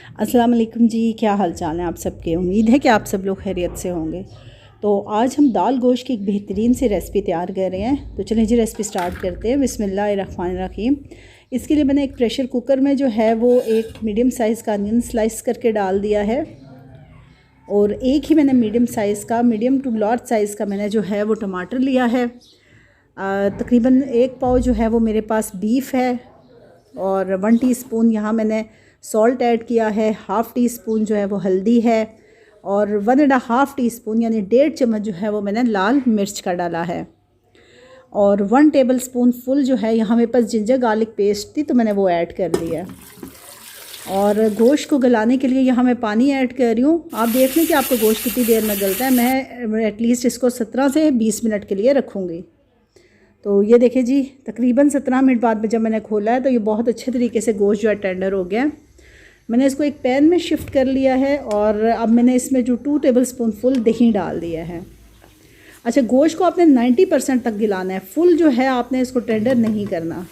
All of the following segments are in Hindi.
अस्सलाम वालेकुम जी, क्या हाल चाल है आप सबके। उम्मीद है कि आप सब लोग खैरियत से होंगे। तो आज हम दाल गोश्त की एक बेहतरीन सी रेसिपी तैयार कर रहे हैं। तो चलिए जी रेसिपी स्टार्ट करते हैं। बिस्मिल्लाहिर्रहमानिर्रहीम। इसके लिए मैंने एक प्रेशर कुकर में जो है वो एक मीडियम साइज़ का अनियन स्लाइस करके डाल दिया है, और एक ही मैंने मीडियम टू लार्ज साइज़ का मैंने जो है वो टमाटर लिया है। तकरीबन 1 पाव जो है वो मेरे पास बीफ है, और 1 टीस्पून यहाँ मैंने सॉल्ट ऐड किया है, हाफ़ टी स्पून जो है वो हल्दी है, और 1.5 टीस्पून यानी 1.5 चम्मच जो है वो मैंने लाल मिर्च का डाला है, और 1 टेबलस्पून फुल जो है यहाँ मेरे पास जिंजर गार्लिक पेस्ट थी तो मैंने वो ऐड कर दिया है। और गोश्त को गलाने के लिए यहाँ मैं पानी ऐड कर रही हूँ। आप देख लें कि आपको गोश्त कितनी देर में गलता है। मैं एटलीस्ट इसको 17 से 20 मिनट के लिए रखूँगी। तो ये देखिए जी, तकरीबन 17 मिनट बाद में जब मैंने खोला है तो ये बहुत अच्छे तरीके से गोश्त जो है टेंडर हो गया है। मैंने इसको एक पैन में शिफ्ट कर लिया है, और अब मैंने इसमें जो 2 टेबलस्पून फुल दही डाल दिया है। अच्छा, गोश्त को आपने 90% तक गिलाना है, फुल जो है आपने इसको टेंडर नहीं करना।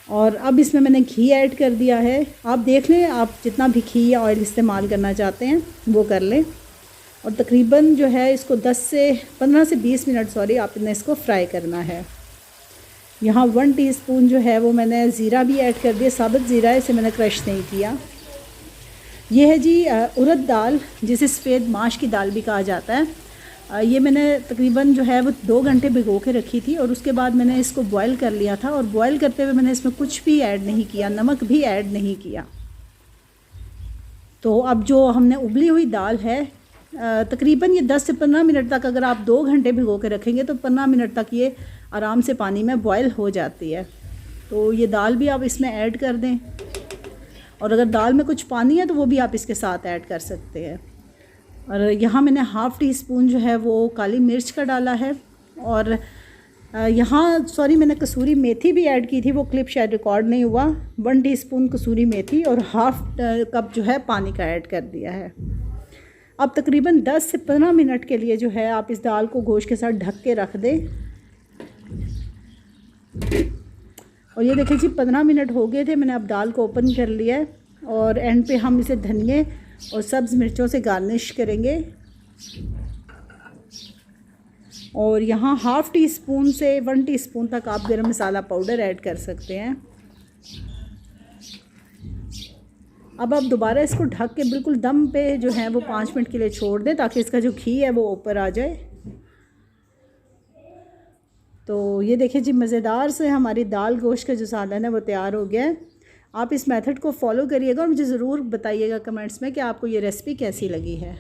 और अब इसमें मैंने घी ऐड कर दिया है। आप देख लें, आप जितना भी घी या ऑयल इस्तेमाल करना चाहते हैं वो कर लें। और तकरीबन जो है इसको 15 से 20 मिनट आपने इसको फ्राई करना है। यहाँ 1 टीस्पून जो है वो मैंने ज़ीरा भी ऐड कर दिया, साबुत ज़ीरा है, इसे मैंने क्रश नहीं किया। ये है जी उड़द दाल, जिसे सफ़ेद माश की दाल भी कहा जाता है। ये मैंने तकरीबन जो है वो 2 घंटे भिगो के रखी थी, और उसके बाद मैंने इसको बॉयल कर लिया था। और बॉयल करते हुए मैंने इसमें कुछ भी ऐड नहीं किया, नमक भी ऐड नहीं किया। तो अब जो हमने उबली हुई दाल है, तकरीबन ये 10 से 15 मिनट तक, अगर आप 2 घंटे भिगो के रखेंगे तो 15 मिनट तक ये आराम से पानी में बॉयल हो जाती है। तो ये दाल भी आप इसमें ऐड कर दें, और अगर दाल में कुछ पानी है तो वो भी आप इसके साथ ऐड कर सकते हैं। और यहाँ मैंने हाफ़ टी स्पून जो है वो काली मिर्च का डाला है, और यहाँ मैंने कसूरी मेथी भी ऐड की थी, वो क्लिप शायद रिकॉर्ड नहीं हुआ। 1 टीस्पून कसूरी मेथी और हाफ़ कप जो है पानी का ऐड कर दिया है। अब तकरीबन 10 से 15 मिनट के लिए जो है आप इस दाल को गोश्त के साथ ढक के रख दें। और ये देखिए जी, 15 मिनट हो गए थे, मैंने अब दाल को ओपन कर लिया है, और एंड पे हम इसे धनिए और सब्ज़ मिर्चों से गार्निश करेंगे। और यहाँ हाफ़ टी स्पून से 1 टीस्पून तक आप गरम मसाला पाउडर ऐड कर सकते हैं। अब आप दोबारा इसको ढक के बिल्कुल दम पे जो है वो 5 मिनट के लिए छोड़ दें, ताकि इसका जो घी है वो ऊपर आ जाए। तो ये देखिए जी, मज़ेदार से हमारी दाल गोश्त का जो सालन है वो तैयार हो गया है। आप इस मेथड को फॉलो करिएगा, और मुझे ज़रूर बताइएगा कमेंट्स में कि आपको ये रेसिपी कैसी लगी है।